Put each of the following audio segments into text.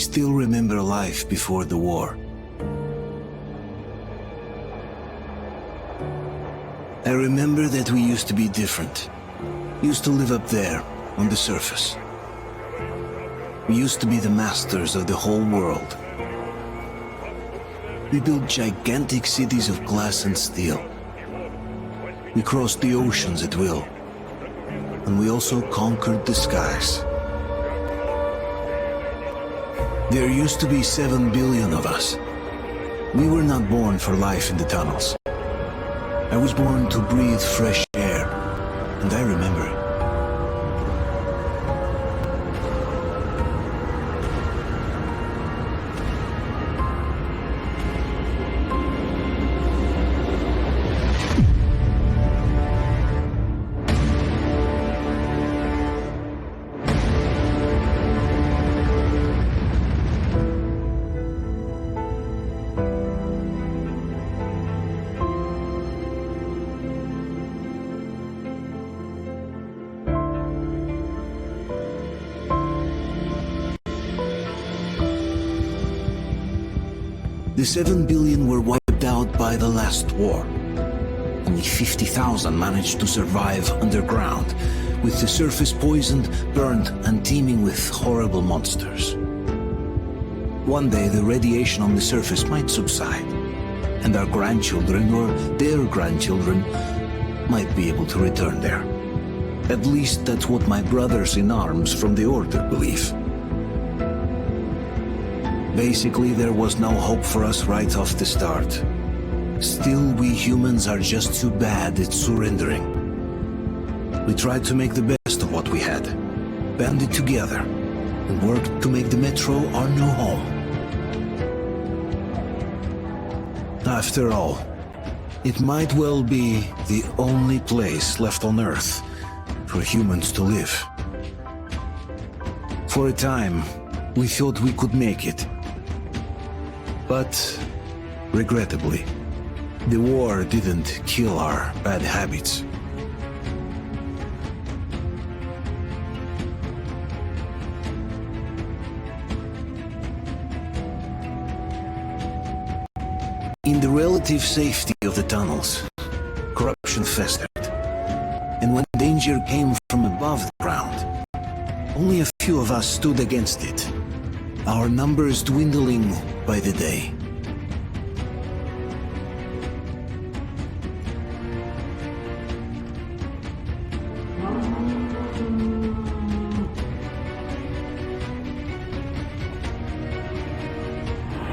still remember life before the war. I remember that we used to be different. Used to live up there, on the surface. We used to be the masters of the whole world. We built gigantic cities of glass and steel. We crossed the oceans at will. And we also conquered the skies. There used to be 7 billion of us. We were not born for life in the tunnels. I was born to breathe fresh air, and I remember it. The 7 billion were wiped out by the last war. Only 50,000 managed to survive underground, with the surface poisoned, burned, and teeming with horrible monsters. One day the radiation on the surface might subside, and our grandchildren or their grandchildren might be able to return there. At least that's what my brothers in arms from the Order believe. Basically, there was no hope for us right off the start. Still, we humans are just too bad at surrendering. We tried to make the best of what we had, banded together, and worked to make the Metro our new home. After all, it might well be the only place left on Earth for humans to live. For a time, we thought we could make it. But, regrettably, the war didn't kill our bad habits. In the relative safety of the tunnels, corruption festered. And when danger came from above the ground, only a few of us stood against it, our numbers dwindling by the day.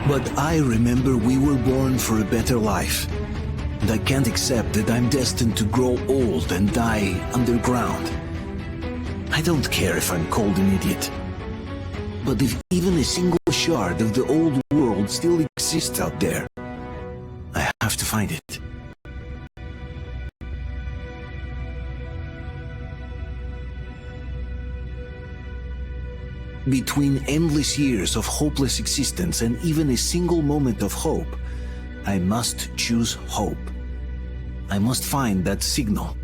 But I remember we were born for a better life, and I can't accept that I'm destined to grow old and die underground. I don't care if I'm called an idiot. But if even a single shard of the old world still exists out there, I have to find it. Between endless years of hopeless existence and even a single moment of hope, I must choose hope. I must find that signal.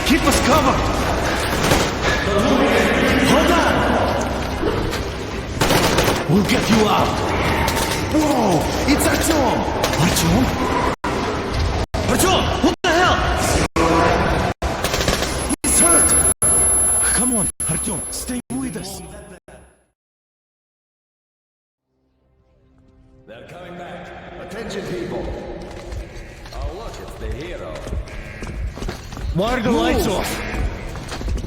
Keep us covered! Hold on! We'll get you out! Whoa! It's Artyom! Artyom? Artyom! What the hell? He's hurt! Come on, Artyom, stay with us! They're coming back. Attention, people. Oh, look, it's the hero. Why are the lights off?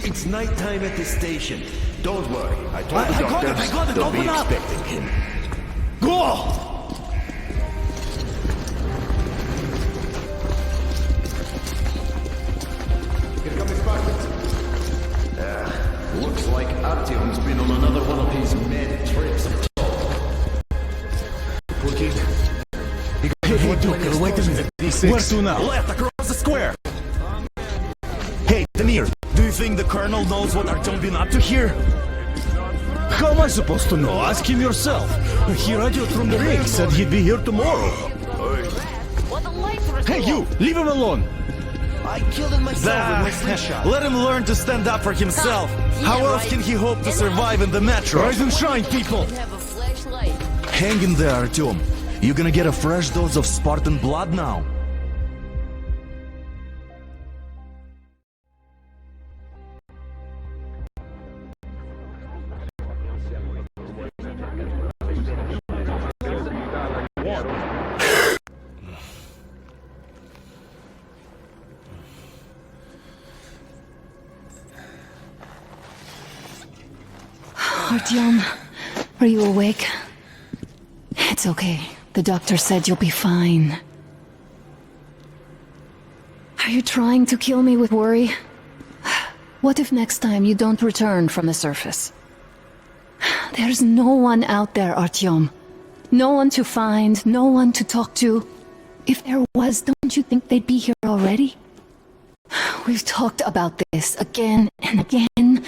It's nighttime at the station. Don't worry. I told the I doctors got it. they'll Open be up. expecting him. Go! Here comes Spartans. Looks like Artyom's been on another one of his mad trips. Hey, Duke, wait a minute. Where to now? Left across the square. Hey, Damir, do you think the colonel knows what Artyom been up to here? How am I supposed to know? Ask him yourself. He radioed from the ring, said he'd be here tomorrow. Hey, you! Leave him alone! I killed him myself with my slingshot. Let him learn to stand up for himself. How else can he hope to survive in the metro? Rise and shine, people! Hang in there, Artyom. You're gonna get a fresh dose of Spartan blood now. Artyom, are you awake? It's okay. The doctor said you'll be fine. Are you trying to kill me with worry? What if next time you don't return from the surface? There's no one out there, Artyom. No one to find, no one to talk to. If there was, don't you think they'd be here already? We've talked about this again and again.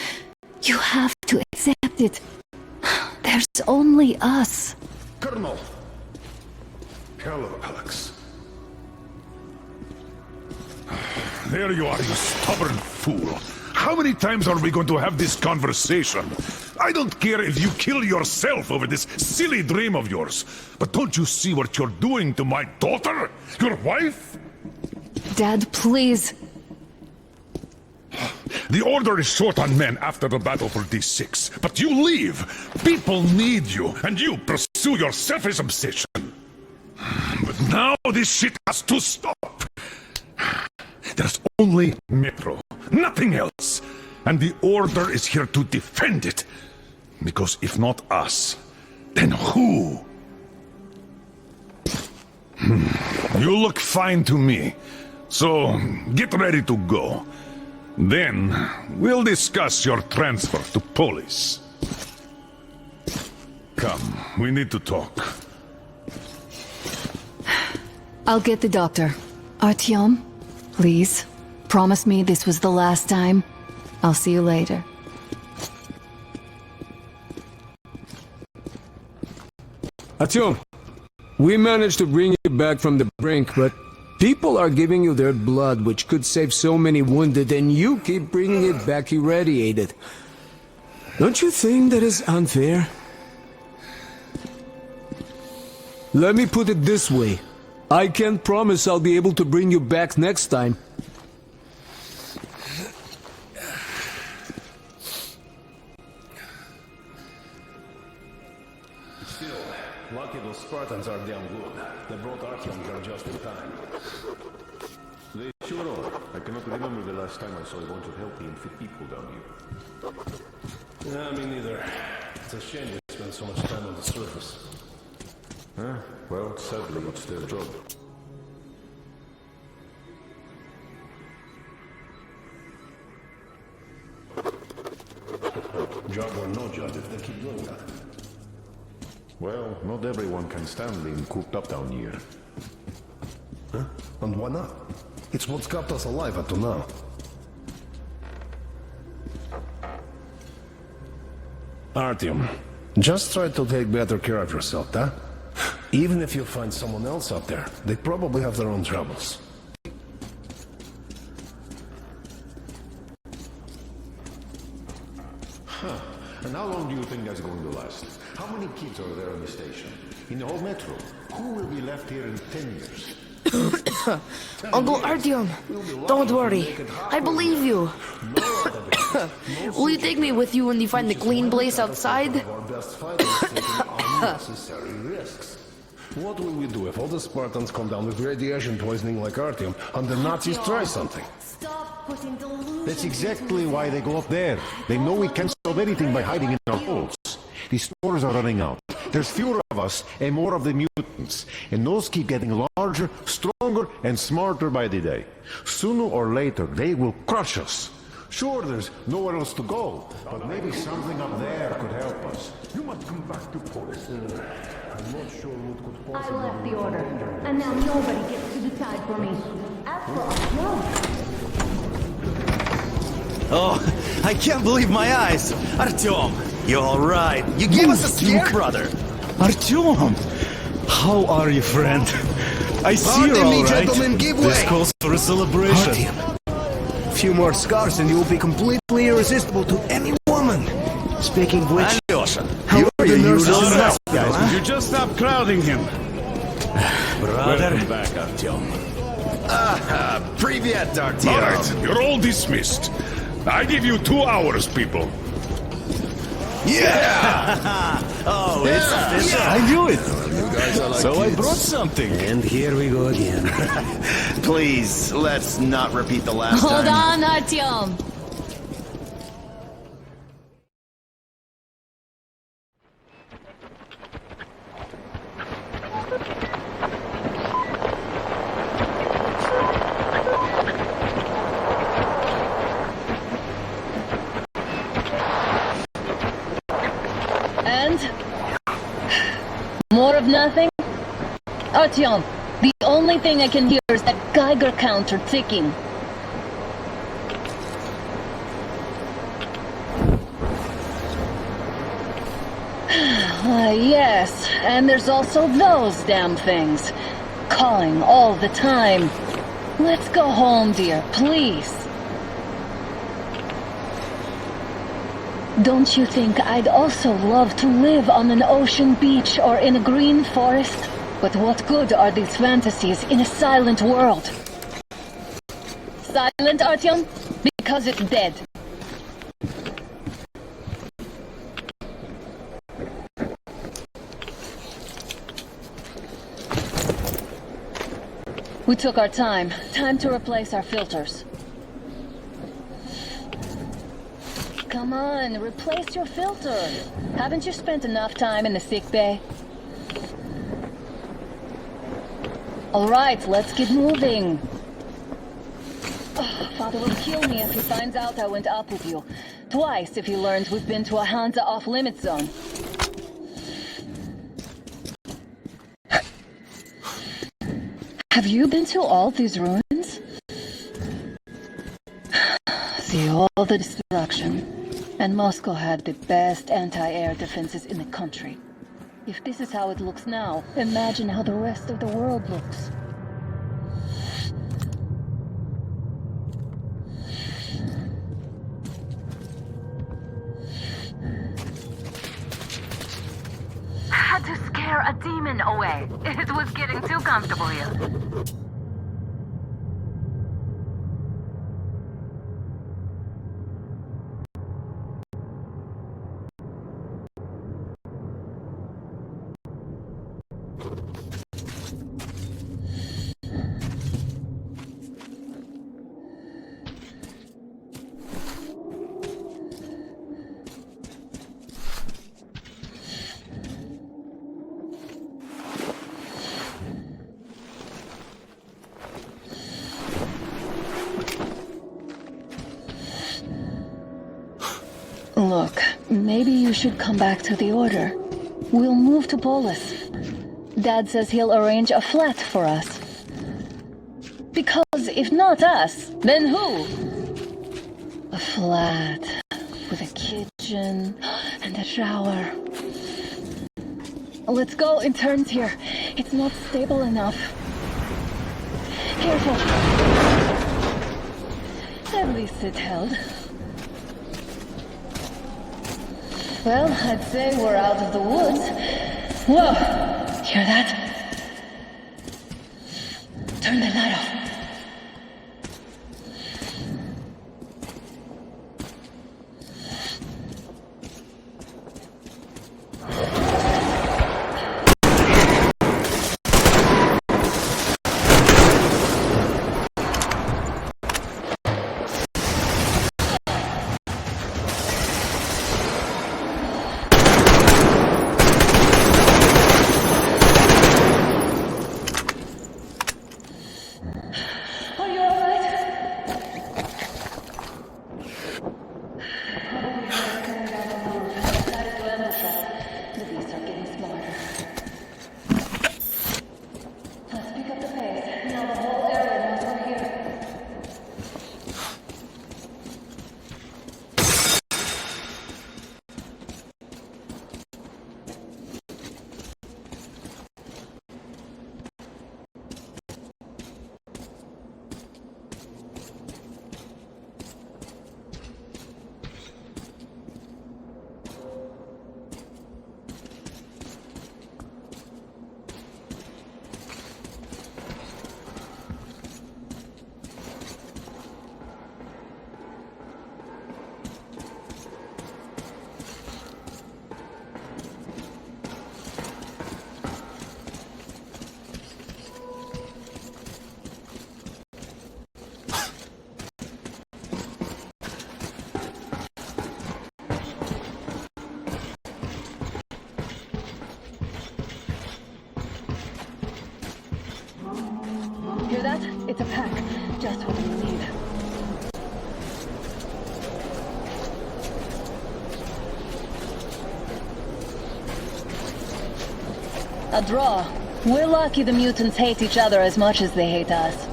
You have to accept it. There's only us. Colonel! Hello, Alex. There you are, you stubborn fool. How many times are we going to have this conversation? I don't care if you kill yourself over this silly dream of yours, but don't you see what you're doing to my daughter? Your wife? Dad, please. The Order is short on men after the battle for D6, but you leave. People need you, and you pursue your selfish obsession. But now this shit has to stop. There's only Metro, nothing else. And the Order is here to defend it. Because if not us, then who? You look fine to me. So, get ready to go. Then, we'll discuss your transfer to Polis. Come, we need to talk. I'll get the doctor. Artyom, please, promise me this was the last time. I'll see you later. Artyom, we managed to bring you back from the brink, but People are giving you their blood, which could save so many wounded, and you keep bringing it back irradiated. Don't you think that is unfair? Let me put it this way. I can't promise I'll be able to bring you back next time. Still, lucky those Spartans are damn good. They brought Artyom here just in time. They sure are. I cannot remember the last time I saw a bunch of healthy and fit people down here. Yeah, me neither. It's a shame they spend so much time on the surface. Huh? Well, sadly, it's their job. Job or no job if they keep doing that. Well, not everyone can stand being cooped up down here. Huh? And why not? It's what's kept us alive up to now. Artyom, just try to take better care of yourself, huh? Even if you find someone else out there, they probably have their own troubles. Huh. And how long do you think that's going to last? How many kids are there in the station? In the whole metro? Who will be left here in 10 years? Uncle Artyom, don't worry. I believe you. Will you take me with you when you find the clean place outside? Our best fighters taking unnecessary risks. What will we do if all the Spartans come down with radiation poisoning like Artyom and the Nazis try something? Stop putting delusions. That's exactly why they go up there. They know we can't solve anything by hiding in our holes. These stores are running out. There's fewer of us and more of the mutants. And those keep getting larger, stronger, and smarter by the day. Sooner or later, they will crush us. Sure, there's nowhere else to go, but maybe something up there could help us. You must come back to Polis. I'm not sure what could I possibly left be the order, dangerous. and now nobody gets to decide for me. As for Artyom, Oh, I can't believe my eyes. Artyom, you're all right. You gave us a scare, brother. Artyom! How are you, friend? I see Pardon you're me, all right. gentlemen, give This way. calls for a celebration. Artyom. A few more scars and you will be completely irresistible to any woman. Speaking of which, Alyosha, how are the nurses and Guys, guys? You just stop crowding him. brother. Back, Artyom. Привет, All Artyom. right, you're all dismissed. I give you 2 hours, people. Yeah! Oh, it's official. I knew it. Guys are like So I kids. brought something. And here we go again. Please, let's not repeat the last Hold time. on, Artyom. and more of nothing. Artyom, the only thing I can hear is that Geiger counter ticking. Yes, and there's also those damn things. Calling all the time. Let's go home, dear, please. Don't you think I'd also love to live on an ocean beach or in a green forest? But what good are these fantasies in a silent world? Silent, Artyom? Because it's dead. We took our time. Time to replace our filters. Come on, replace your filter. Haven't you spent enough time in the sick bay? All right, let's get moving. Oh, Father will kill me if he finds out I went up with you. Twice if he learns we've been to a Hansa off-limits zone. Have you been to all these ruins? See all the destruction. And Moscow had the best anti-air defenses in the country. If this is how it looks now, imagine how the rest of the world looks. men away. It was getting too comfortable here. Look, maybe you should come back to the Order. We'll move to Polis. Dad says he'll arrange a flat for us. Because if not us, then who? A flat with a kitchen and a shower. Let's go in turns here. It's not stable enough. Careful. At least it held. Well, I'd say we're out of the woods. Whoa! Hear that? Turn the light off. Hear that? It's a pack. Just what we need. A draw. We're lucky the mutants hate each other as much as they hate us.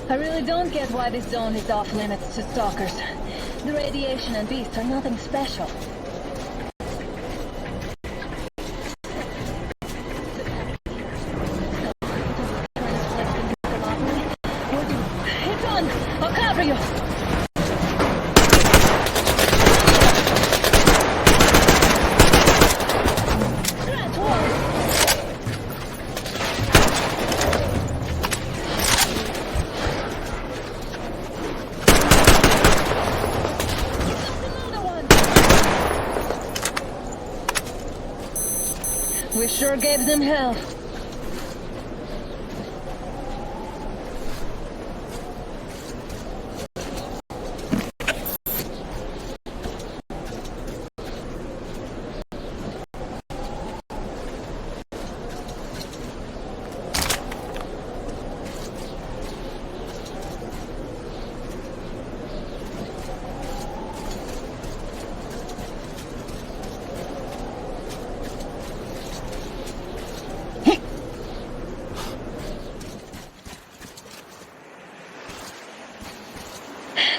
I really don't get why this zone is off limits to stalkers. The radiation and beasts are nothing special. It's on! I'll cover you! We sure gave them hell.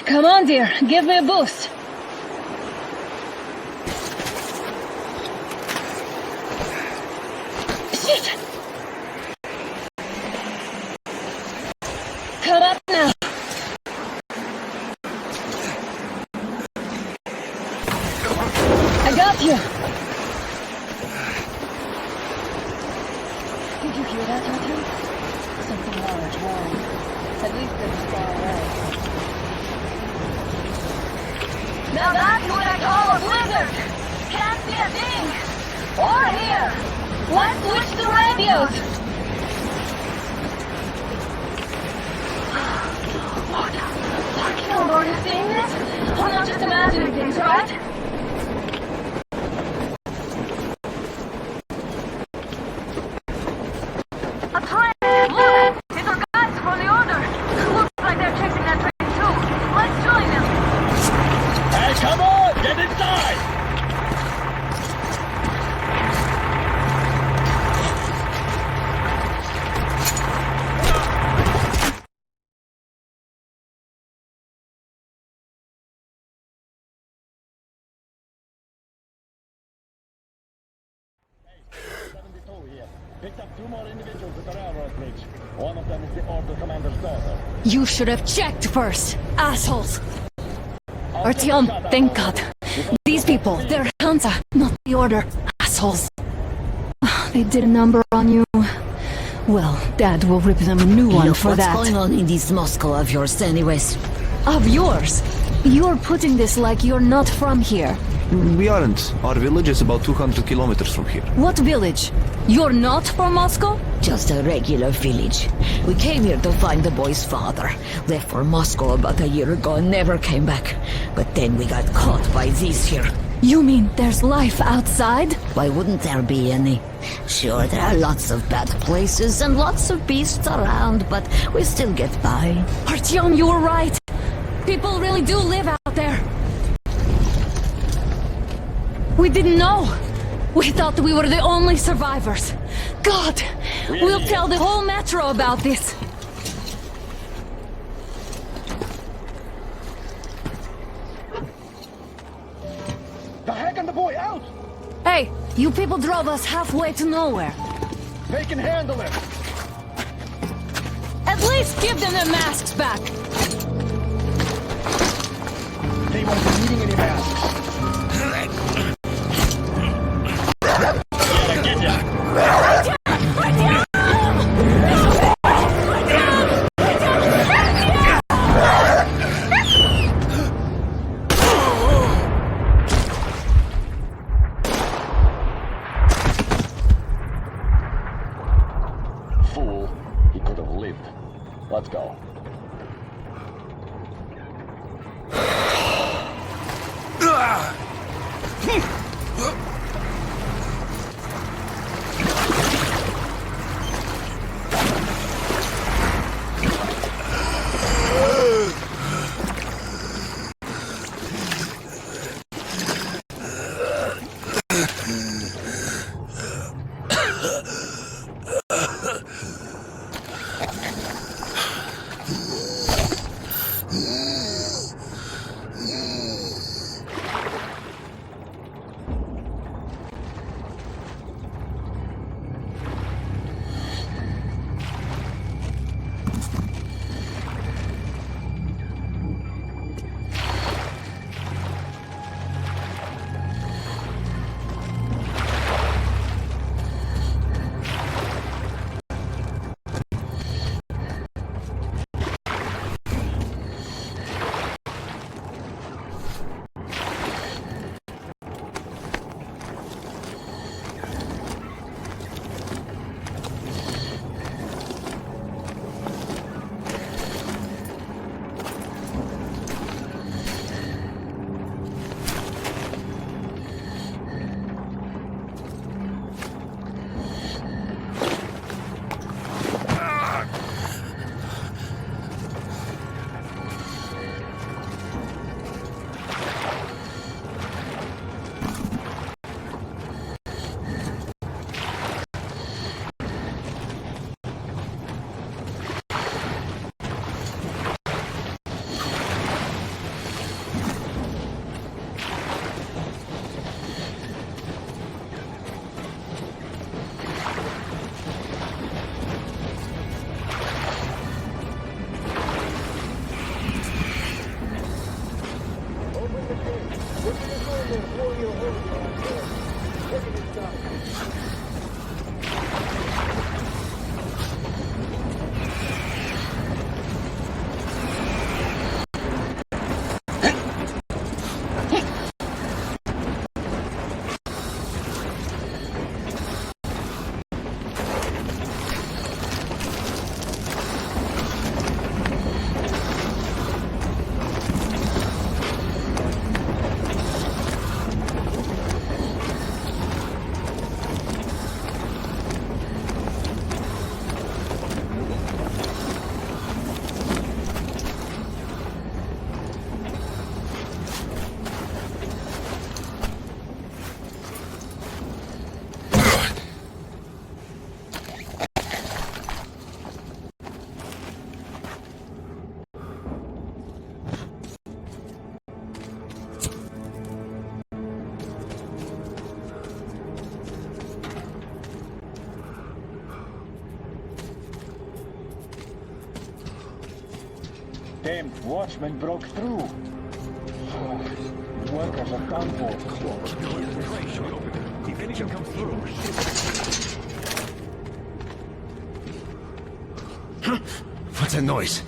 Come on, dear. Give me a boost. Shit! Come up now. I got you. much more. At least it's far away. Now that's what I call a blizzard! Can't see a thing! Or hear! Let's switch to radios! Kilgore is seeing this? I'm not just imagining things, right? A train! Look! These are guys from the Order! Looks like they're chasing that train too! Let's join them! Hey, come on! Get inside! Picked up 2 more individuals at the railroad bridge. One of them is the Order Commander's daughter. You should have checked first, assholes! Artyom, thank God. These people, they're Hansa, not the Order. Assholes. They did a number on you. Well, Dad will rip them a new one for that. What's going on in this Moscow of yours anyways? Of yours? You're putting this like you're not from here. We aren't. Our village is about 200 kilometers from here. What village? You're not from Moscow? Just a regular village. We came here to find the boy's father. Left for Moscow about a year ago and never came back. But then we got caught by these here. You mean there's life outside? Why wouldn't there be any? Sure, there are lots of bad places and lots of beasts around, but we still get by. Artyom, you were right. People really do live out there. We didn't know. We thought we were the only survivors. God, we'll tell the whole metro about this. The heck and the boy out! Hey, you people drove us halfway to nowhere. They can handle it! At least give them their masks back. They won't be needing any masks. Fool. He could have lived. Let's go. Damn watchman broke through. Workers are done for. If anything comes through. What's that noise?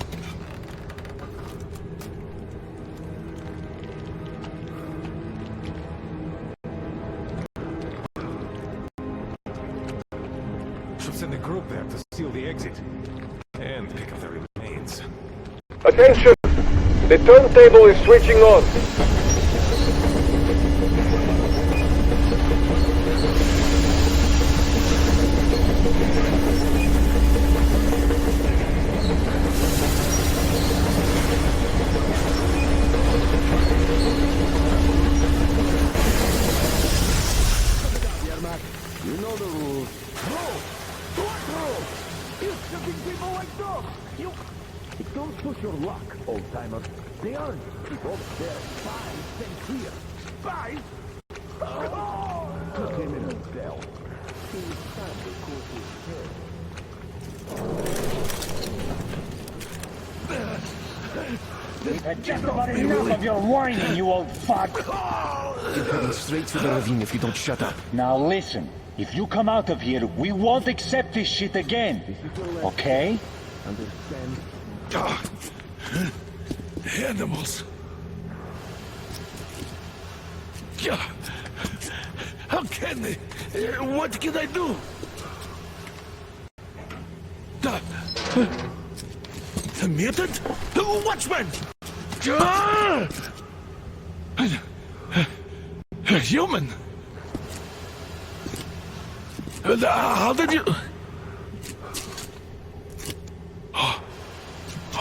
Should send a group there to seal the exit. And pick up the remains. Attention! The turntable is switching on. You know the rules. What rules? You're shooting people like dogs. You don't push your luck, old-timer. They aren't both there. Spies sent here. Spies? Oh! Put him in a cell. It's time to cool his head. We've had just about enough of your whining, you old fuck! You're heading straight to the ravine if you don't shut up. Now listen, if you come out of here, we won't accept this shit again. Okay? Understand? Animals. How can they? What can I do? The mutant? Watchman! A human? How did you...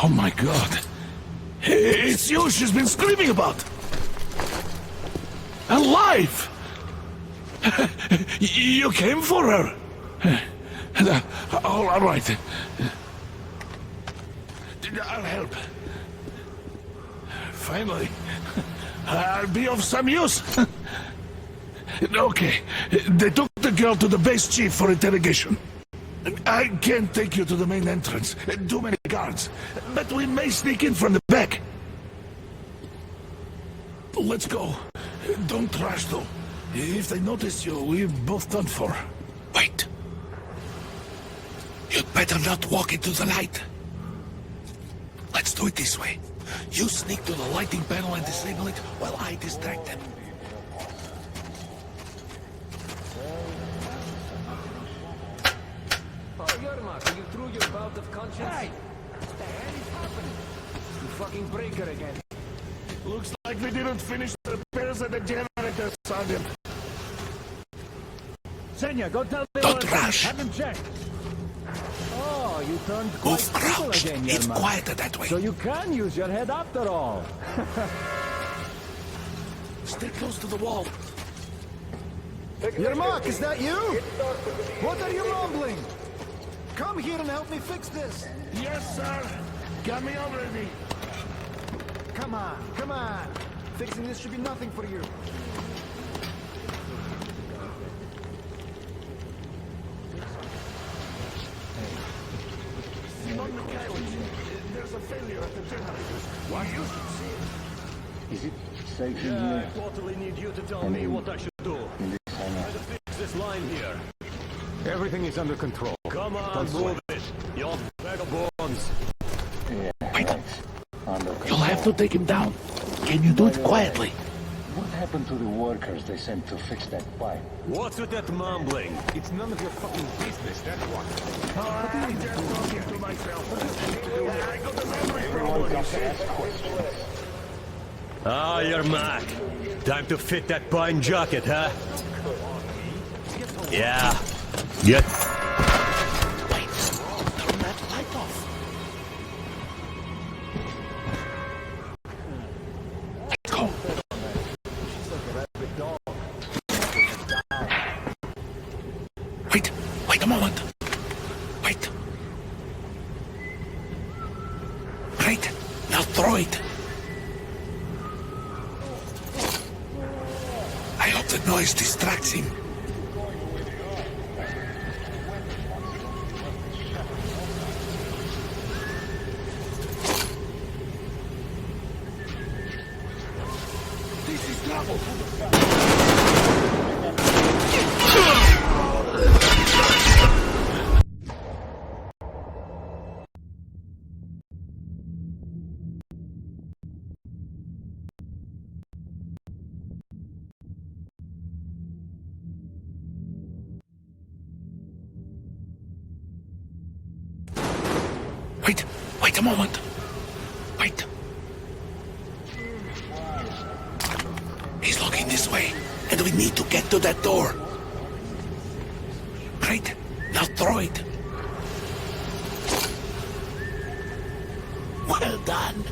Oh my God. It's you she's been screaming about. Alive! You came for her. All right. I'll help. Finally, I'll be of some use. Okay, they took the girl to the base chief for interrogation. I can't take you to the main entrance. Too many guards. But we may sneak in from the back. Let's go. Don't rush, though. If they notice you, we're both done for. Wait. You'd better not walk into the light. Let's do it this way. You sneak to the lighting panel and disable it while I distract them. You threw your bout of conscience? Hey! What the hell is happening? You fucking breaker again. Looks like we didn't finish the repairs at the generator, Sergeant. Senya, go tell me. Don't rush. Have them checked. Oh, you turned Move quite cool crouched. again, It's Yermak. quieter that way. So you can use your head after all. Stay close to the wall. Yermak, is that you? What are you mumbling? Come here and help me fix this. Yes, sir. Got me already. Come on, come on. Fixing this should be nothing for you. Simon Mikhailовich, there's a failure at the generators. Why you should see it? Is it safe in I here? totally need you to tell me what I should do. Try to fix this line here. Everything is under control. Come on, move it. You vagabonds. Yeah, Wait. Under You'll have to take him down. Can you do it quietly? What happened to the workers they sent to fix that pipe? What's with that mumbling? It's none of your fucking business, that's what. I'm just talking to myself. I got the memory Everyone problem, got you to ask see. questions. Ah, you're Mac. Time to fit that pine jacket, huh? Yeah. Get. Wait. Turn that light off. Let's go. Wait a moment. Wait. Great. Now throw it. I hope the noise distracts him. Wait a moment. Wait. He's looking this way, and we need to get to that door. Great. Now throw it. Well done.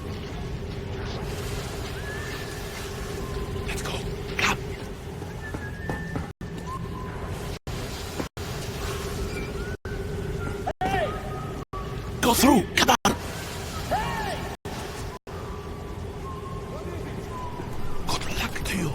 Let's go. Come. Go through. Come on. Good luck to you.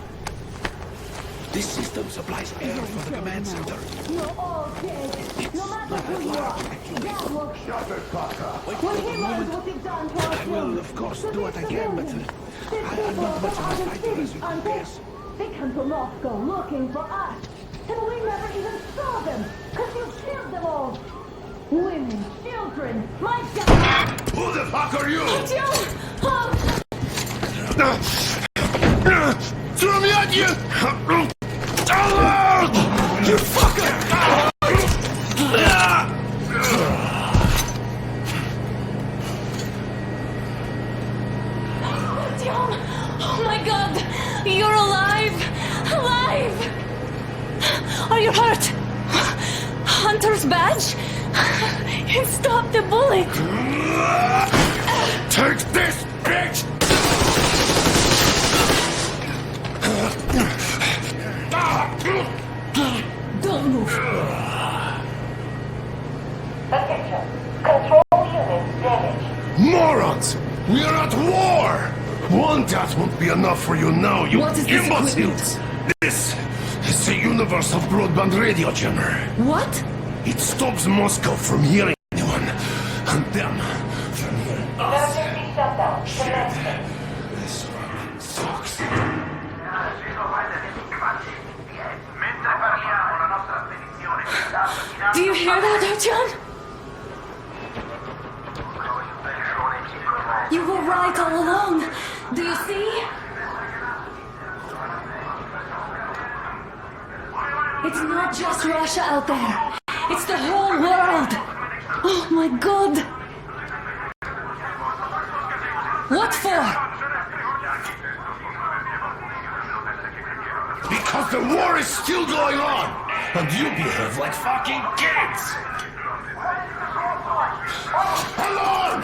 This system supplies air for the command center. You're all dead. No matter who you are. That will Shut it, Parker. when he learns what you've done to us. I will, of course, do what I can, but I'm not much of a fighter, as you can guess. They come to Moscow looking for us. And we never even saw them. Because you killed them all. Women, children, my God. Who the fuck are you? Throw me at you! You fucker! Artyom! Oh my God! You're alive! Alive! Are you hurt? Hunter's badge? It stopped the bullet! Take this, bitch! Don't move! Attention. Control units damaged. Morons! We are at war! One death won't be enough for you now, you What is this imbeciles! This is the universal broadband radio jammer. What? It stops Moscow from hearing anyone, and them from hearing us. Emergency shutdown. Shit. This one sucks. Do you hear that, Artyom? You were right all along. Do you see? It's not just Russia out there. It's the whole world. Oh my God. What for? Because the war is still going on, and you behave like fucking kids! Alarm!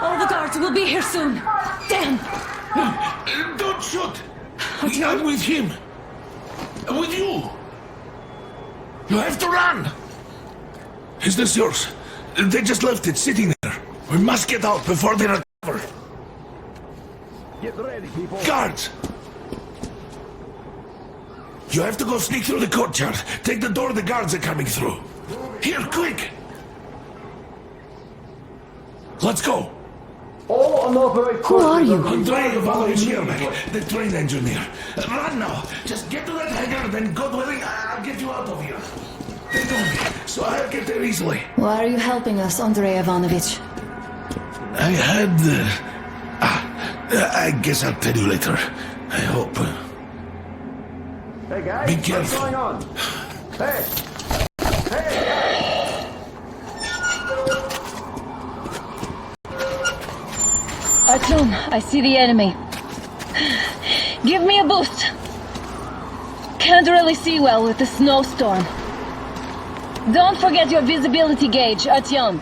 All the guards will be here soon. Damn. Don't shoot! I'm with him. With you. You have to run. Is this yours? They just left it sitting there. We must get out before they recover. Get ready, people. Guards! You have to go sneak through the courtyard. Take the door the guards are coming through. Here, quick! Let's go. All unauthorized. Who are you? Andrei Ivanovich Yermak, the train engineer. Run now. Just get to that hangar, then God willing, I'll get you out of here. They told me, so I'll get there easily. Why are you helping us, Andrei Ivanovich? I had... I guess I'll tell you later. I hope. Hey guys, Be what's careful. going on? Hey! Hey! Artyom, I see the enemy. Give me a boost. Can't really see well with the snowstorm. Don't forget your visibility gauge, Artyom.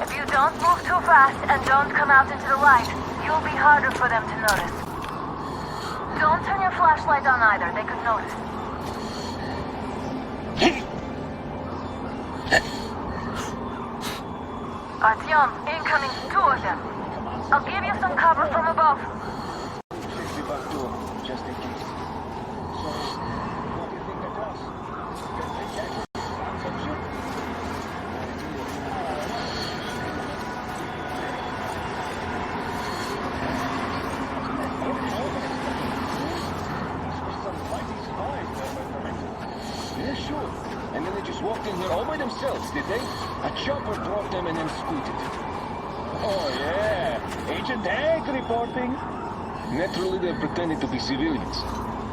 If you don't move too fast and don't come out into the light, you'll be harder for them to notice. Don't turn your flashlight on either, they could notice. Artyom, incoming, 2 of them. I'll give you some cover from above. themselves, did they? A chopper dropped them and then scooted. Oh yeah, Agent Hank reporting. Naturally, they're pretending to be civilians.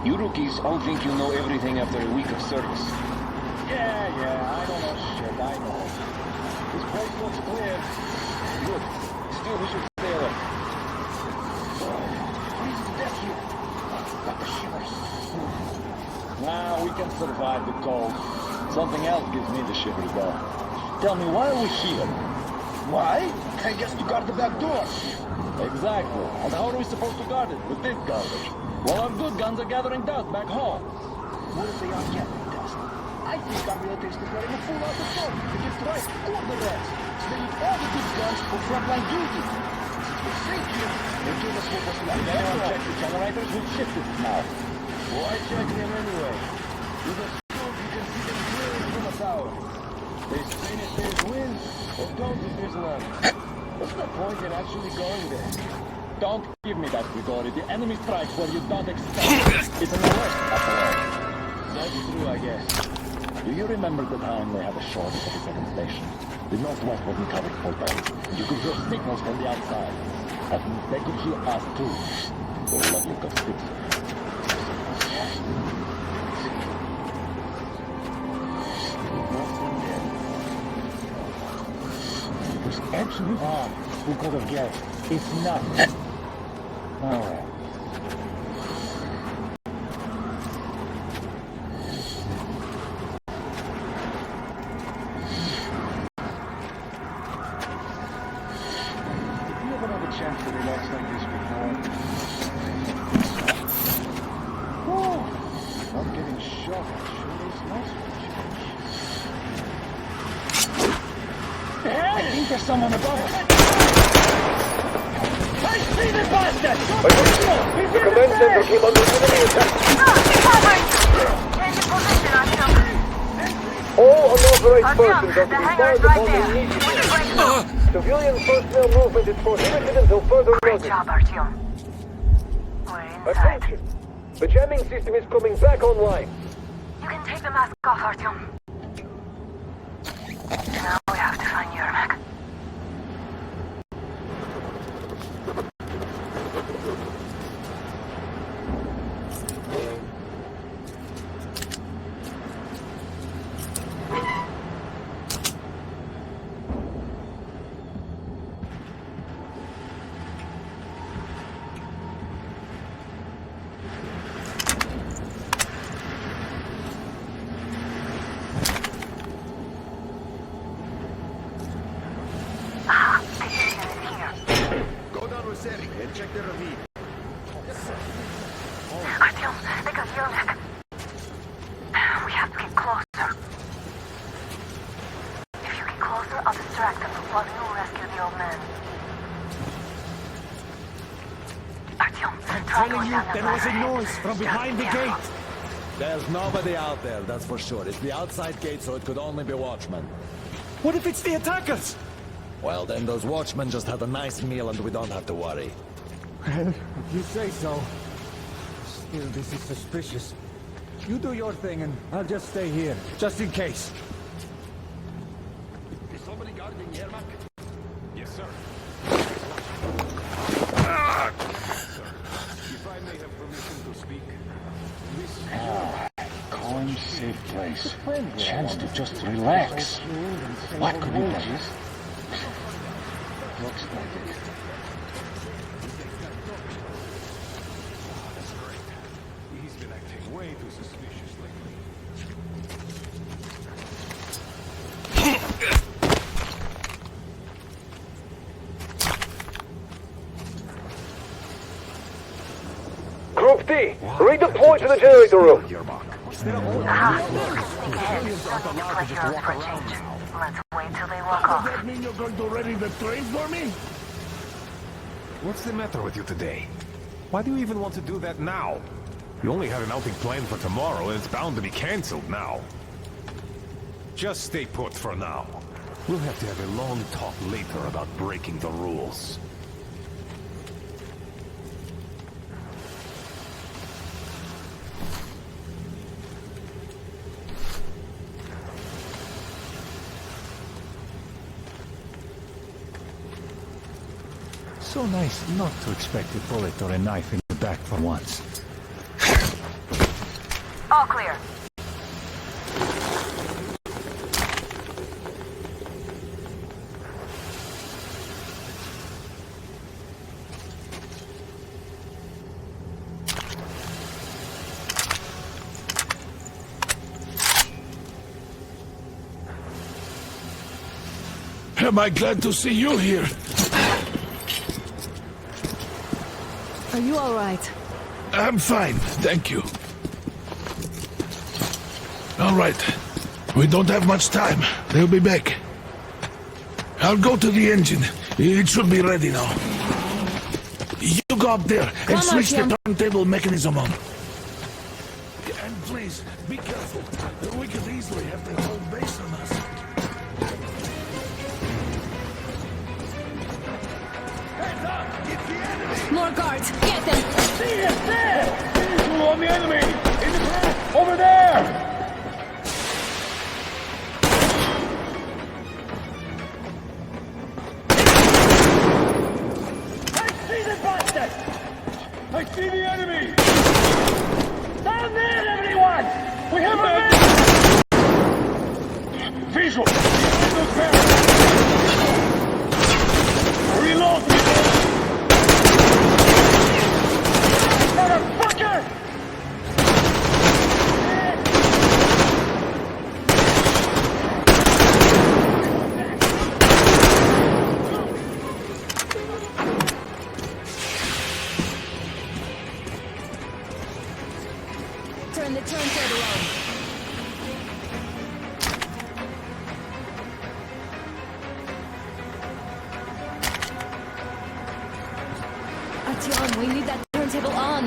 You rookies all think you know everything after a week of service. Yeah, I don't know shit, I know. This place looks clear. Good. Still, we should stay alert. Freezing to death here. Got the shivers. Nah, we can survive the cold. Something else gives me the shivers, though. Tell me, why are we here? Why? I guess to guard the back door. Exactly. And how are we supposed to guard it with this garbage? Well, our good guns are gathering dust back home. What if they are gathering dust? I think our real taste is letting a fool out the door. Against the right or the rest. So they need all the good guns for frontline duty. Since we're safe here, they give us what was left. If anyone checks the generators, we've shifted it now. Why check them anyway? With a scope, you can see them clearly from the tower. They spin if there's wind, or don't if there's none. What's the point in actually going there? Don't give me that, Grigori. The enemy strikes where you don't expect. It's an alert, after all. That's true, I guess. Do you remember the time they had a shortage at the second station? The northwest wasn't covered full time. You could hear signals from the outside. That means they could hear us too. We're lucky it got fixed. It was absolutely hard. Who could have guessed? It's not. Oh well. Did you ever have a chance to relax like this before? Oh, not getting shot sure is nice for a change. I think there's someone above us. I see the bastard! The command center came under enemy attack. Change of position, Artyom. All unauthorized persons are to The be hangar is fired right upon there. immediately. Civilian personnel movement is prohibited until further Great notice. job, Artyom. We're inside. Attention! The jamming system is coming back online. You can take the mask off, Artyom. Now we have to find Yermak. And check the ravine. Artyom, they got Yermak. We have to get closer. If you get closer, I'll distract them while you rescue the old man. Artyom, try going down that there was a ladder. noise from behind the Careful. gate. There's nobody out there, that's for sure. It's the outside gate, so it could only be watchmen. What if it's the attackers? Well, then those watchmen just had a nice meal and we don't have to worry. Well, if you say so. Still, this is suspicious. You do your thing and I'll just stay here, just in case. Is somebody guarding Yermak? Yes, sir. If I may have permission to speak. Calm, safe place. Chance to just relax. What could it be? Looks like it. He's been acting way too suspicious lately. Group D, redeploy to the generator room. Let's wait till they walk off. Does that mean you're going to ready the train for me? What's the matter with you today? Why do you even want to do that now? You only had an outing planned for tomorrow, and it's bound to be cancelled now. Just stay put for now. We'll have to have a long talk later about breaking the rules. So nice not to expect a bullet or a knife in the back for once. All clear. Am I glad to see you here? Are you all right? I'm fine, thank you. All right. We don't have much time. They'll be back. I'll go to the engine. It should be ready now. You go up there and switch the turntable mechanism on. And please, be careful. We could easily have the whole base on us. Heads up! It's the enemy! More guards! Get them! See it there! Visual on the enemy! In the back! Over there! I see the enemy! Down there, everyone! We have a visual! Behind those barrels! Reload, people! Motherfucker! Turn the turntable on. Artyom, we need that turntable on.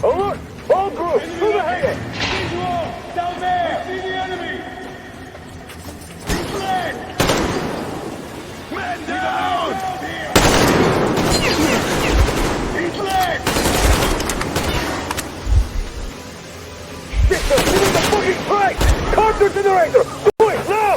Alert! All groups, through the hangar! Visual! Down there! I see the enemy! He's led! Man down! He's led! Victor, give him the fucking strike! Counter generator! Do it, now!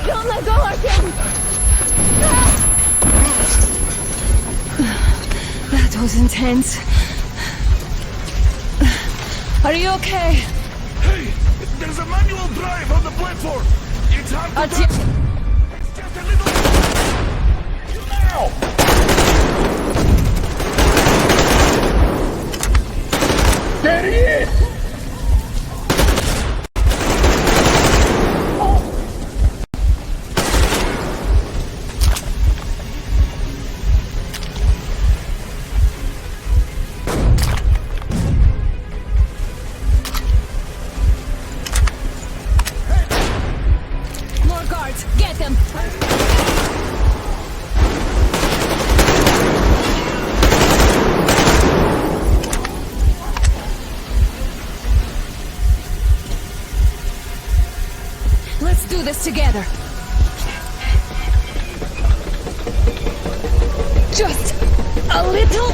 Don't let go, Artyom! That was intense. Are you okay? Hey! There's a manual drive on the platform! It's hard to Artyom! It's just a little... Now! There he is! More guards! Get them! Let's do this together. Just a little.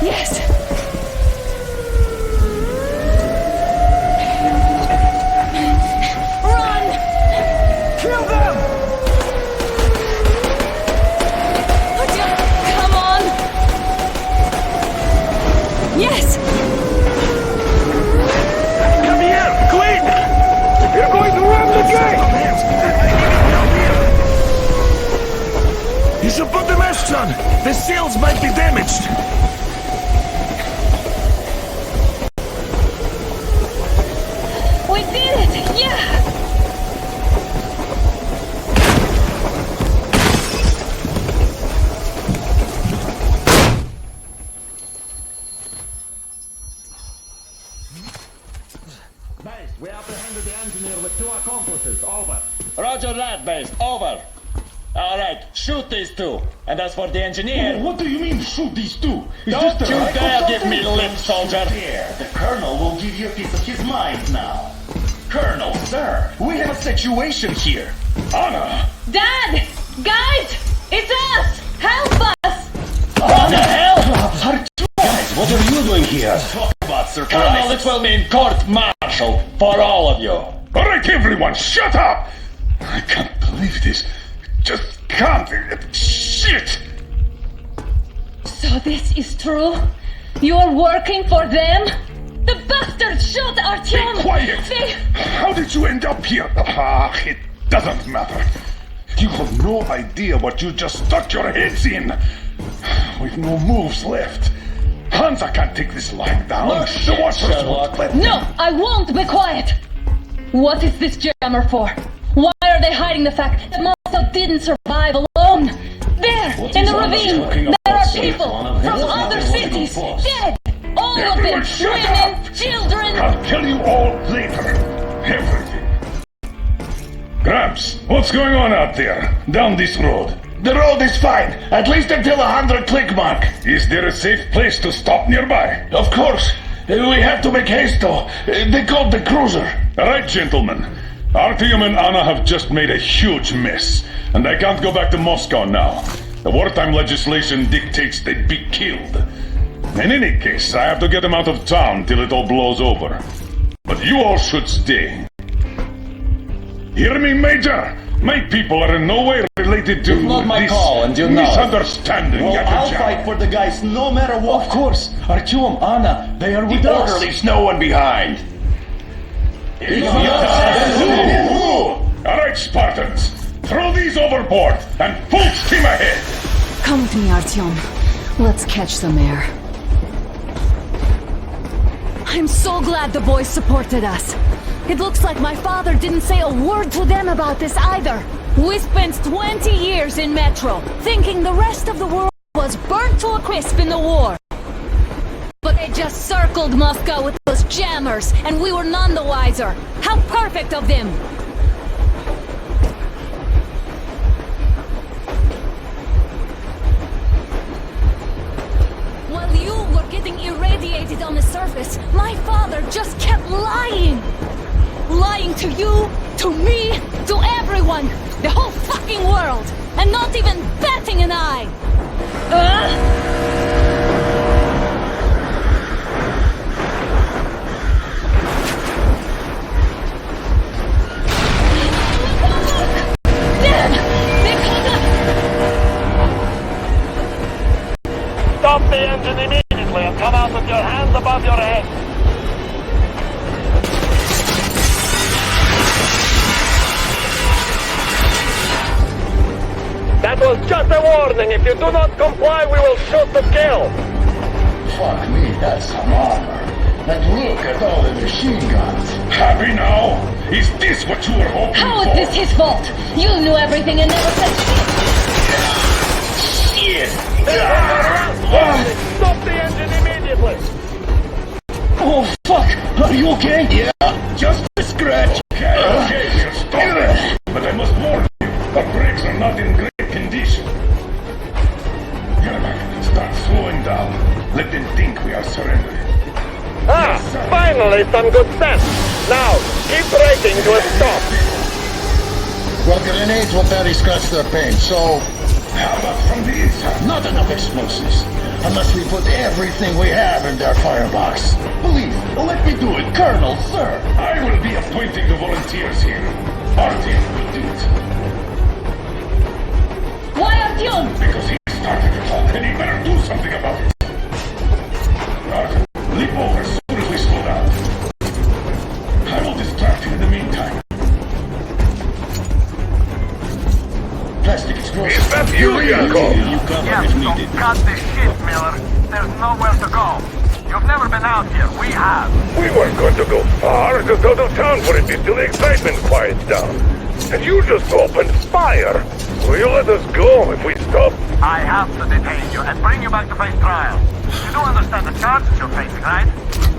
Yes. Run! Kill them! Come on! Yes! Come here! Quick! You're going to ram the gate! You should put the masks on! The seals might be damaged! We did it! Yeah! We apprehended the engineer with 2 accomplices. Over. Roger that, base. Over. Alright, shoot these 2. And as for the engineer... What do you mean, shoot these 2? Is Don't this the you right dare or give me something? lip, soldier! Here, the Colonel will give you a piece of his mind now. Colonel, sir, we have a situation here. Anna! Dad! Guys! It's us! Help us! What the hell? Guys, what are you doing here? Talk about Colonel, surprise. it will mean court-martial for all of you. All right, everyone, shut up! I can't believe this. Just can't. Shit! So this is true? You're working for them? The bastards shot Artyom! Be quiet! They... How did you end up here? Ah, it doesn't matter. You have no idea what you just stuck your heads in. We've no moves left. Hansa can't take this lying down. No shit, the Watchers Sherlock. won't let No, them. I won't be quiet! What is this jammer for? Why are they hiding the fact that Moscow didn't survive alone? There, in the ravine, there are people from other cities, dead! All of them, Everyone shut women, up. children! I'll kill you all later. Everything. Gramps, what's going on out there? Down this road? The road is fine, at least until 100 click mark. Is there a safe place to stop nearby? Of course. We have to make haste though. They called the cruiser. All right, gentlemen. Artyom and Anna have just made a huge mess, and I can't go back to Moscow now. The wartime legislation dictates they'd be killed. In any case, I have to get them out of town till it all blows over. But you all should stay. Hear me, Major? My people are in no way related to It's not my this call, and you know it. misunderstanding. Well, I'll Yakubov. fight for the guys no matter what. Of course. Artyom, Anna, they are with The us. order leaves no one behind. All right, Spartans. Throw these overboard and full steam ahead. Come with me, Artyom. Let's catch some air. I'm so glad the boys supported us. It looks like my father didn't say a word to them about this either. We spent 20 years in Metro, thinking the rest of the world was burnt to a crisp in the war. But they just circled Moscow with those jammers, and we were none the wiser. How perfect of them! While you were getting irradiated on the surface, my father just kept lying! Lying to you, to me, to everyone! The whole fucking world! And not even batting an eye! Stop the engine immediately and come out with your hands above your head. That was just a warning. If you do not comply, we will shoot to kill. Fuck me, that's some armor. And look at all the machine guns. Happy now? Is this what you were hoping How for? is this his fault? You knew everything and never said shit! Shit! Stop the engine immediately. Oh, fuck! Are you okay? Yeah, just a scratch. Okay, we'll stop it. But I must warn you, the brakes are not in great condition. Yermak, start slowing down. Let them think we are surrendering. Finally some good sense. Now, keep braking to a stop. Well, grenades will barely scratch their paint, so... How about from the inside? Not enough explosives. Unless we put everything we have in their firebox. Please, let me do it, Colonel, sir. I will be appointing the volunteers here. Artyom will do it. Why Artyom? Because he started it all, and he better do something about it. Artyom, leap over as soon as we slow down. I will distract you in the meantime. Plastic explosives. Is that you, Yakov? You cover if needed. Cut this shit, Miller. There's nowhere to go. You've never been out here. We have. We weren't going to go far, just out of town for a bit till the excitement quiets down. And you just opened fire. Will you let us go if we stop? I have to detain you and bring you back to face trial. You do understand the charges you're facing, right?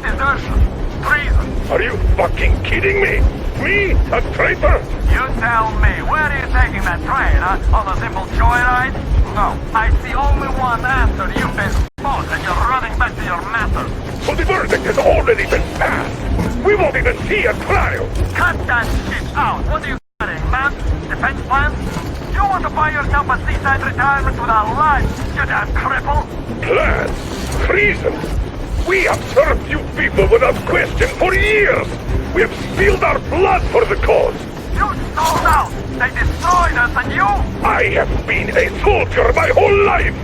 Desertion, treason. Are you fucking kidding me? Me? A traitor? You tell me, where are you taking that train, huh? On a simple joyride? No, I see only one answer. You've been spotted and you're running back to your masters. But the verdict has already been passed. We won't even see a trial. Cut that shit out. What are you planning, man? Defense plans? You want to buy yourself a seaside retirement without life, you damn cripple? Plans? Treason? We have served you people without question for years. We have spilled our blood for the cause. You sold out. They destroyed us and you? I have been a soldier my whole life.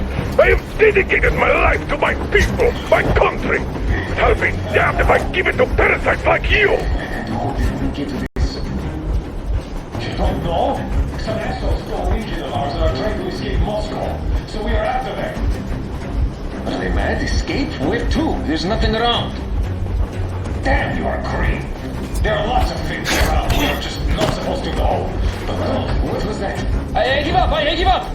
I have dedicated my life to my people, my country. But I'll be damned if I give it to parasites like you. How did we get to this? You don't know? Some assholes stole Legion of ours and are trying to escape Moscow. So we are after them. Are they mad? Escape? Where to? There's nothing around. Damn, you are green. There are lots of things around. We are just not supposed to go. But look, what was that? I give up! I give up!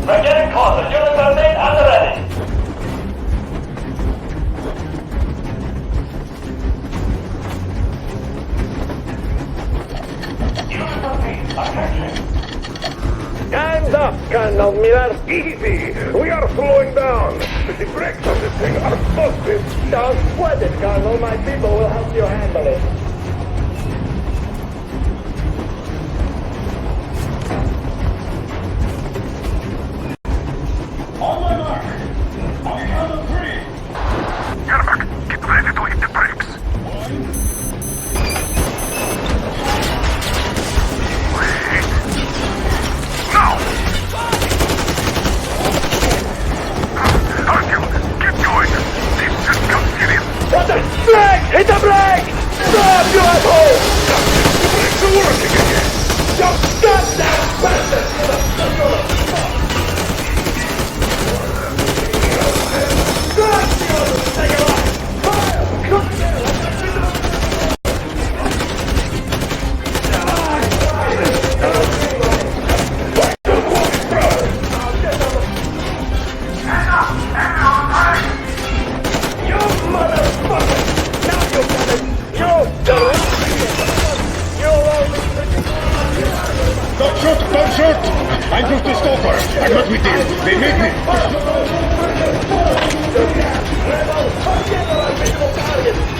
We're getting closer. Units are made and ready. Stand up, Colonel Miller. Easy. We are slowing down. The brakes on this thing are busted. Don't sweat it, Colonel. My people will help you handle it. On my mark! On the count of 3! Yermak, get ready to hit the brakes. Wait. Now! Artyom, get going. This just got serious. What the? Brake! Hit the brake! Stop, you asshole! The brakes are working again. You goddamn bastard! Don't shoot! I'm just a stalker. I'm not with them. They made me.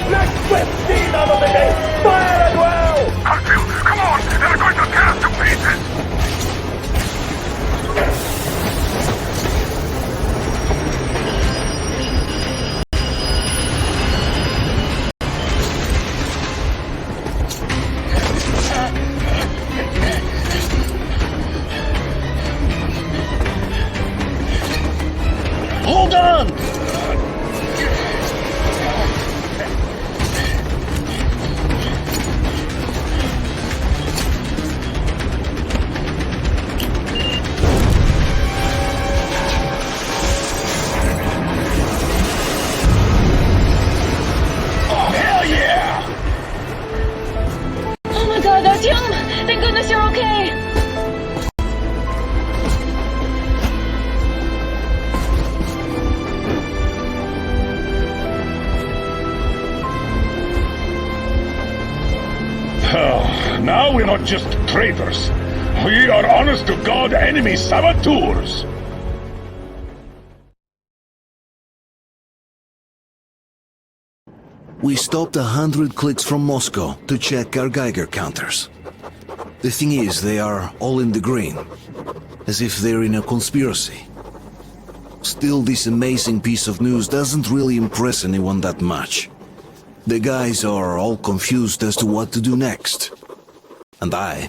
Next with speed out of the gate! Fire as well! Hartfield, come on! They're going to tear us to pieces! Hold on! Oh my god, Artyom! Thank goodness you're okay! Now we're not just traitors. We are honest-to-God enemy saboteurs. We stopped 100 clicks from Moscow to check our Geiger counters. The thing is, they are all in the green, as if they're in a conspiracy. Still, this amazing piece of news doesn't really impress anyone that much. The guys are all confused as to what to do next. And I'm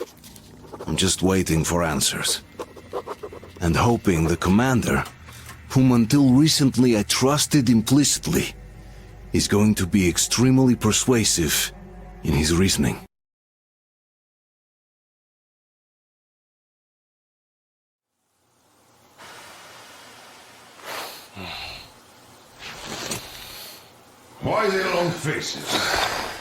just waiting for answers. And hoping the commander, whom until recently I trusted implicitly, is going to be extremely persuasive in his reasoning. Why the long faces?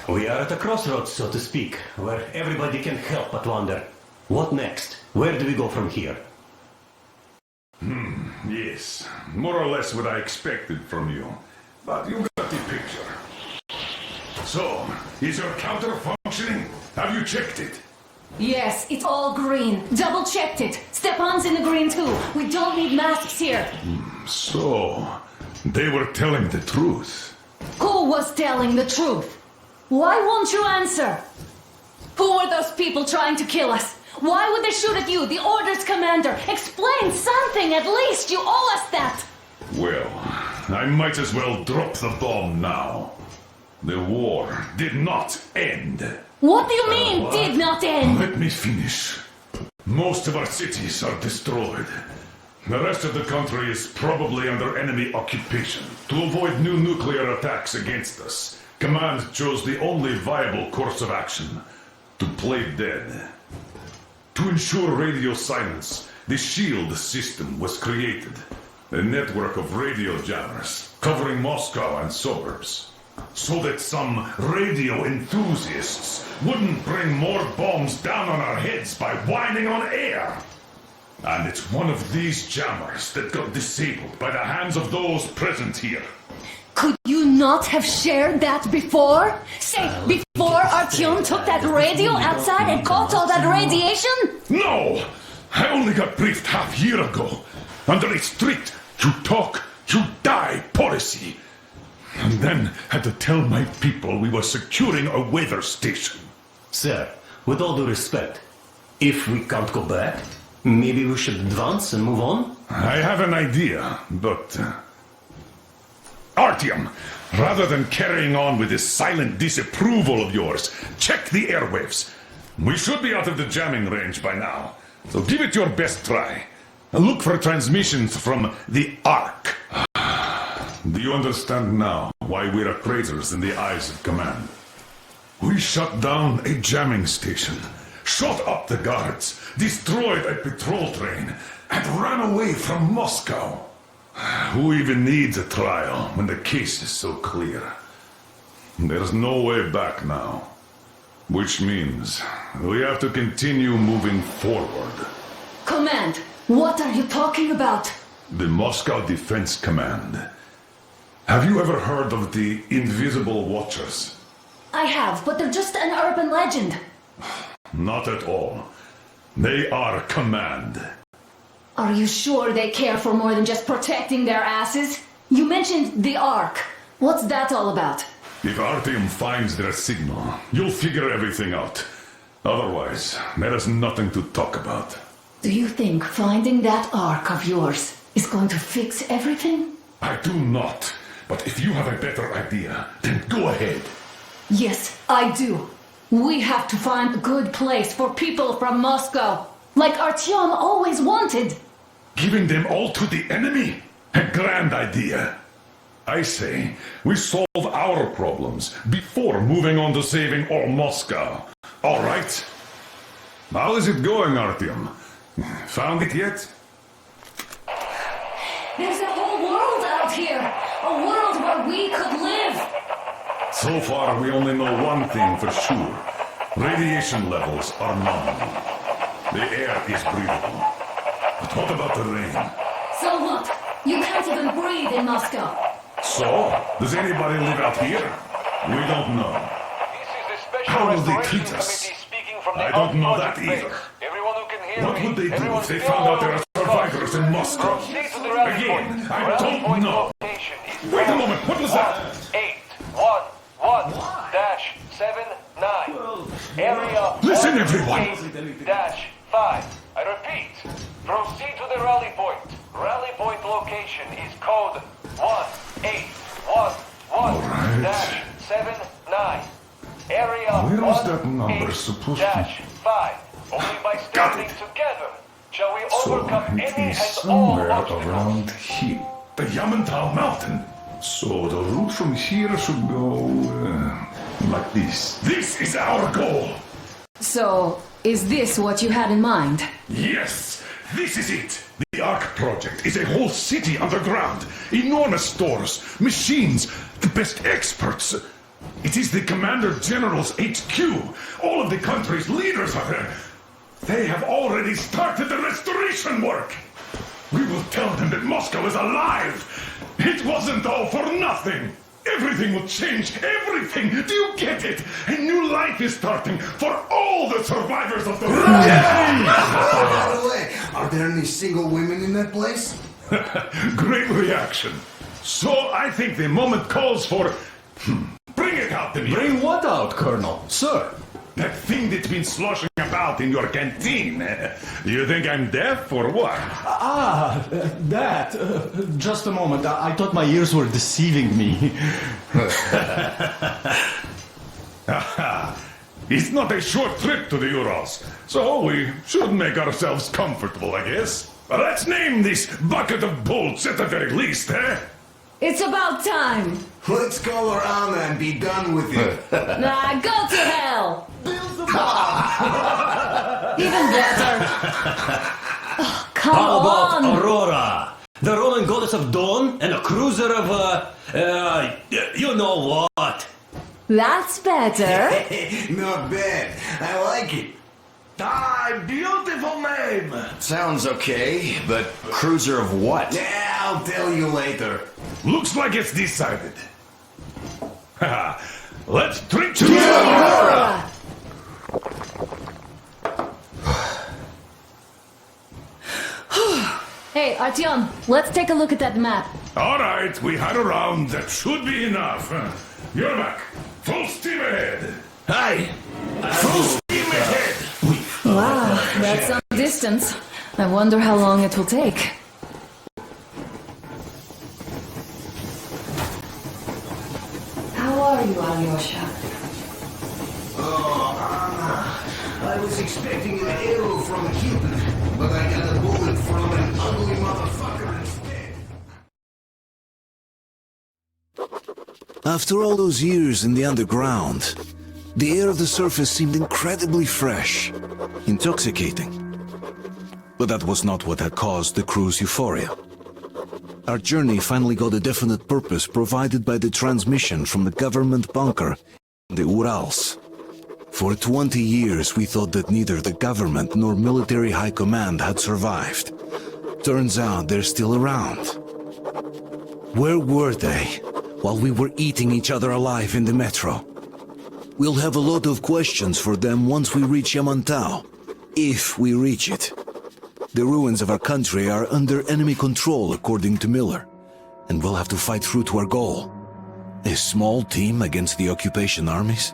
We are at a crossroads, so to speak, where everybody can help but wonder. What next? Where do we go from here? Yes, more or less what I expected from you. But you got the picture. So, is your counter functioning? Have you checked it? Yes, it's all green. Double-checked it. Stepan's in the green too. We don't need masks here. So, they were telling the truth. Who was telling the truth? Why won't you answer? Who were those people trying to kill us? Why would they shoot at you, the Order's commander? Explain something, at least. You owe us that. Well, I might as well drop the bomb now. The war did not end. What do you mean, did not end? Let me finish. Most of our cities are destroyed. The rest of the country is probably under enemy occupation. To avoid new nuclear attacks against us, Command chose the only viable course of action: to play dead. To ensure radio silence, the SHIELD system was created. A network of radio jammers covering Moscow and suburbs. So that some radio enthusiasts wouldn't bring more bombs down on our heads by whining on air. And it's one of these jammers that got disabled by the hands of those present here. Could you not have shared that before? Say, before Artyom took that radio outside and caught all that radiation? No! I only got briefed half year ago, under a strict you talk, you die policy. And then had to tell my people we were securing a weather station. Sir, with all due respect, if we can't go back, maybe we should advance and move on? I have an idea, but... Artyom, rather than carrying on with this silent disapproval of yours, check the airwaves. We should be out of the jamming range by now, so give it your best try. Look for transmissions from the Ark. Do you understand now why we're traitors in the eyes of Command? We shut down a jamming station, shot up the guards, destroyed a patrol train, and ran away from Moscow. Who even needs a trial when the case is so clear? There's no way back now. Which means we have to continue moving forward. Command, what are you talking about? The Moscow Defense Command. Have you ever heard of the Invisible Watchers? I have, but they're just an urban legend. Not at all. They are Command. Are you sure they care for more than just protecting their asses? You mentioned the Ark. What's that all about? If Artyom finds their signal, you'll figure everything out. Otherwise, there is nothing to talk about. Do you think finding that Ark of yours is going to fix everything? I do not. But if you have a better idea, then go ahead. Yes, I do. We have to find a good place for people from Moscow, like Artyom always wanted. Giving them all to the enemy? A grand idea. I say, we solve our problems before moving on to saving all Moscow. All right? How is it going, Artyom? Found it yet? There's a whole world out here. A world where we could live. So far, we only know one thing for sure. Radiation levels are nominal. The air is breathable. But what about the rain? So what? You can't even breathe in Moscow. So, does anybody live out here? We don't know. How will they treat us? I don't know that either. What would they do if they found out there are survivors in Moscow? Again, I don't know. Wait a moment, what was that? 811-79. Area. Listen, everyone. -5. I repeat. Proceed to the rally point. Rally point location is code 1811-79. Area. Where is that number supposed to be? -5. Only by standing together shall we So overcome it any is and all somewhere obstacles. around here. The Yamantau Mountain. So the route from here should go like this. This is our goal! So, is this what you had in mind? Yes, this is it! The Ark Project is a whole city underground. Enormous stores, machines, the best experts. It is the Commander General's HQ. All of the country's leaders are there. They have already started the restoration work. We will tell them that Moscow is alive. It wasn't all for nothing. Everything will change. Everything. Do you get it? A new life is starting for all the survivors of the war. By the way, are there any single women in that place? Great reaction. So I think the moment calls for... Bring it out, Demir. Bring what out, Colonel? Sir? That thing that's been sloshing about in your canteen. You think I'm deaf or what? That. Just a moment. I thought my ears were deceiving me. It's not a short trip to the Urals, so we should make ourselves comfortable, I guess. Let's name this bucket of bolts at the very least, eh? It's about time! Let's go around and be done with it. Nah, go to hell! Even better. Oh, come How about on! Aurora? The Roman goddess of dawn and a cruiser of, you know what? That's better. Not bad. I like it. Beautiful name! Sounds okay, but cruiser of what? Yeah, I'll tell you later. Looks like it's decided. Let's drink to Aurora! Hey, Artyom, let's take a look at that map. All right, we had a round. That should be enough. You're back. Full steam ahead. Hi. Full steam ahead. Wow, that's some distance. I wonder how long it will take. How are you, Alyosha? Oh, Anna. I was expecting an arrow from a Cupid, but I got a bullet from an ugly motherfucker instead. After all those years in the underground, the air of the surface seemed incredibly fresh, intoxicating. But that was not what had caused the crew's euphoria. Our journey finally got a definite purpose provided by the transmission from the government bunker in the Urals. For 20 years we thought that neither the government nor military high command had survived. Turns out they're still around. Where were they while we were eating each other alive in the metro? We'll have a lot of questions for them once we reach Yamantau, if we reach it. The ruins of our country are under enemy control, according to Miller, and we'll have to fight through to our goal. A small team against the occupation armies?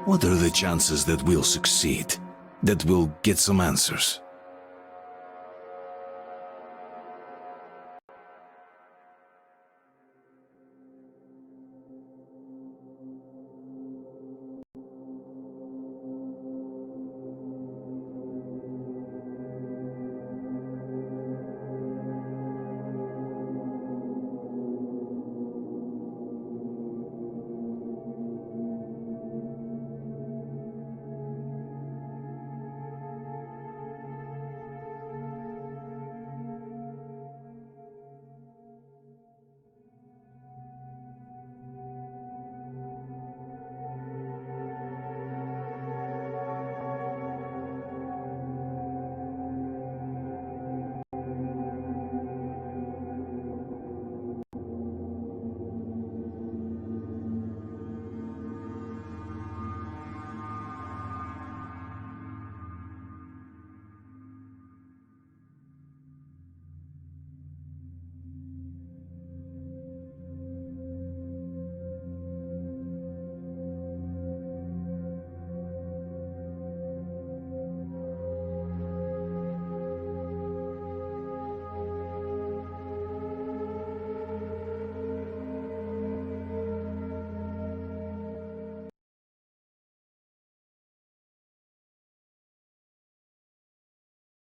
What are the chances that we'll succeed? That we'll get some answers?